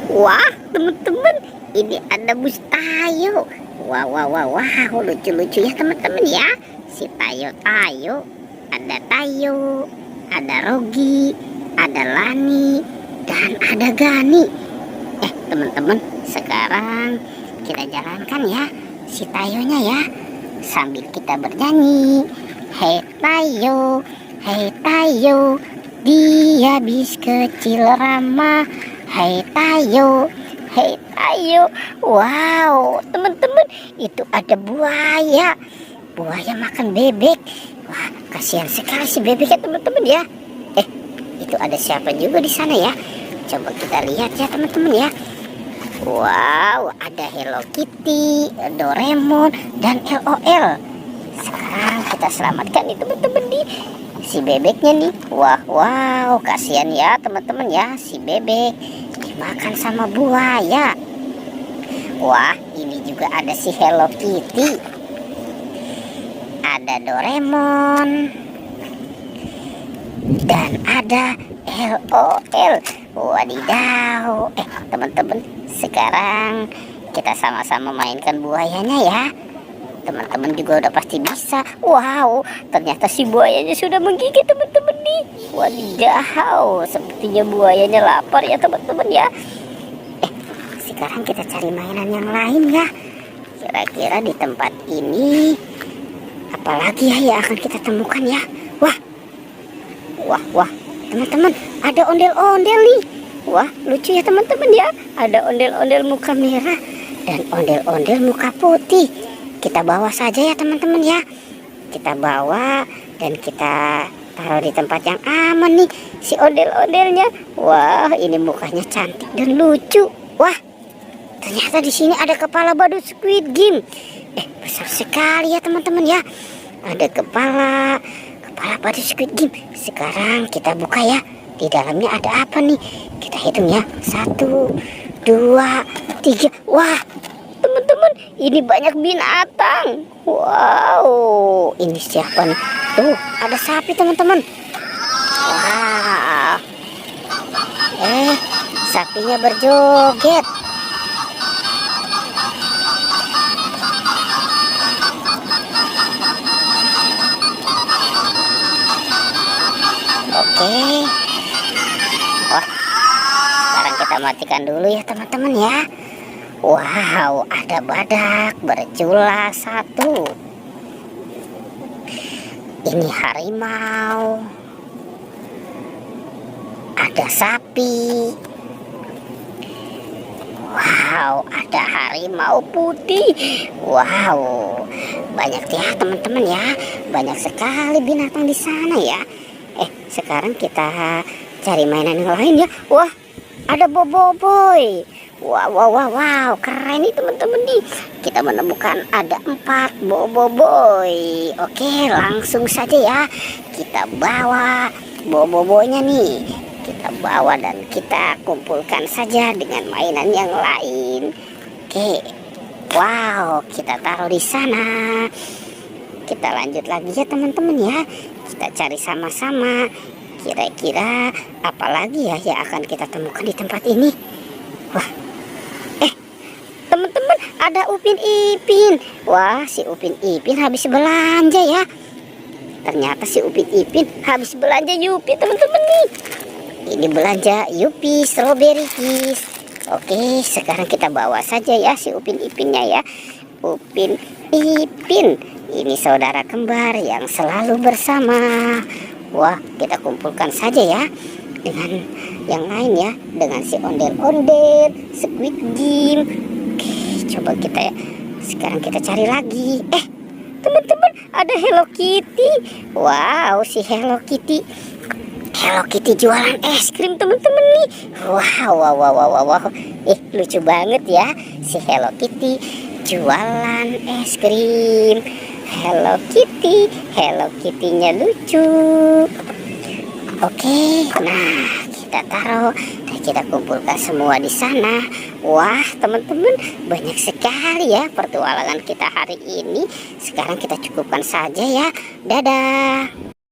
Wah, teman-teman, ini ada bus Tayo. Wah, wah, wah, wah, lucu-lucu ya teman-teman ya. Si Tayo, ada Tayo, ada Rogi, ada Lani, dan ada Gani. Teman-teman, sekarang kita jalankan ya si Tayonya ya, sambil kita bernyanyi. Hei Tayo, dia bis kecil ramah. Hei Tayo. Wow, teman-teman, itu ada buaya makan bebek. Wah, kasihan sekali si bebek ya teman-teman ya. Itu ada siapa juga di sana ya? Coba kita lihat ya teman-teman ya. Wow, ada Hello Kitty, Doraemon, dan LOL. Sekarang kita selamatkan nih teman-teman nih si bebeknya nih. Wow, kasihan ya teman-teman ya, si bebek dimakan sama buaya. Wah, ini juga ada si Hello Kitty, ada Doraemon, dan ada LOL. Wadidaw. Teman-teman, sekarang kita sama-sama mainkan buayanya ya. Teman-teman juga udah pasti bisa. Wow, ternyata si buayanya sudah menggigit teman-teman nih. Wadidaw, sepertinya buayanya lapar ya teman-teman ya. Sekarang kita cari mainan yang lain ya. Kira-kira di tempat ini apalagi ya yang akan kita temukan ya. Wah, teman-teman, ada ondel-ondel nih. Wah, lucu ya teman-teman ya. Ada ondel-ondel muka merah dan ondel-ondel muka putih. Kita bawa saja ya teman-teman ya. Kita bawa dan kita taruh di tempat yang aman nih si ondel-ondelnya. Wah, ini mukanya cantik dan lucu. Wah, ternyata di sini ada kepala badut Squid Game. Besar sekali ya teman-teman ya. Ada kepala badut Squid Game. Sekarang kita buka ya. Di dalamnya ada apa nih? Kita hitung ya. 1, 2, 3. Wah, teman-teman, ini banyak binatang. Wow, ini siapa nih? Tuh, ada sapi teman-teman. Wah, sapinya berjoget. Oke. Wah, sekarang kita matikan dulu ya teman-teman ya. Wow, ada badak berjula 1. Ini harimau. Ada sapi. Wow, ada harimau putih. Wow, banyak ya teman-teman ya. Banyak sekali binatang di sana ya. Sekarang kita cari mainan yang lain ya. Wah, ada boboiboy. Wow, keren nih teman-teman nih. Kita menemukan ada 4 boboiboy. Oke, langsung saja ya. Kita bawa boboiboynya nih. Kita bawa dan kita kumpulkan saja dengan mainan yang lain. Oke. Wow, kita taruh di sana. Kita lanjut lagi ya teman-teman ya. Kita cari sama-sama. Kira-kira apalagi ya yang akan kita temukan di tempat ini. Wah, teman-teman, ada Upin Ipin. Wah, si Upin Ipin habis belanja ya. Ternyata si Upin Ipin habis belanja Yupi teman-teman nih. Ini belanja Yupi Strawberry Kiss. Oke, sekarang kita bawa saja ya si Upin Ipinnya ya. Upin Ipin, ini saudara kembar yang selalu bersama. Wah, kita kumpulkan saja ya dengan yang lain ya, dengan si ondel-ondel, Squid Game. Oke, coba kita ya. Sekarang kita cari lagi. Teman-teman, ada Hello Kitty. Wow, si Hello Kitty. Hello Kitty jualan es krim teman-teman nih. Wow. Lucu banget ya si Hello Kitty jualan es krim. Hello Kitty-nya lucu. Oke, nah kita taruh dan kita kumpulkan semua di sana. Wah, teman-teman, banyak sekali ya pertualangan kita hari ini. Sekarang kita cukupkan saja ya. Dadah.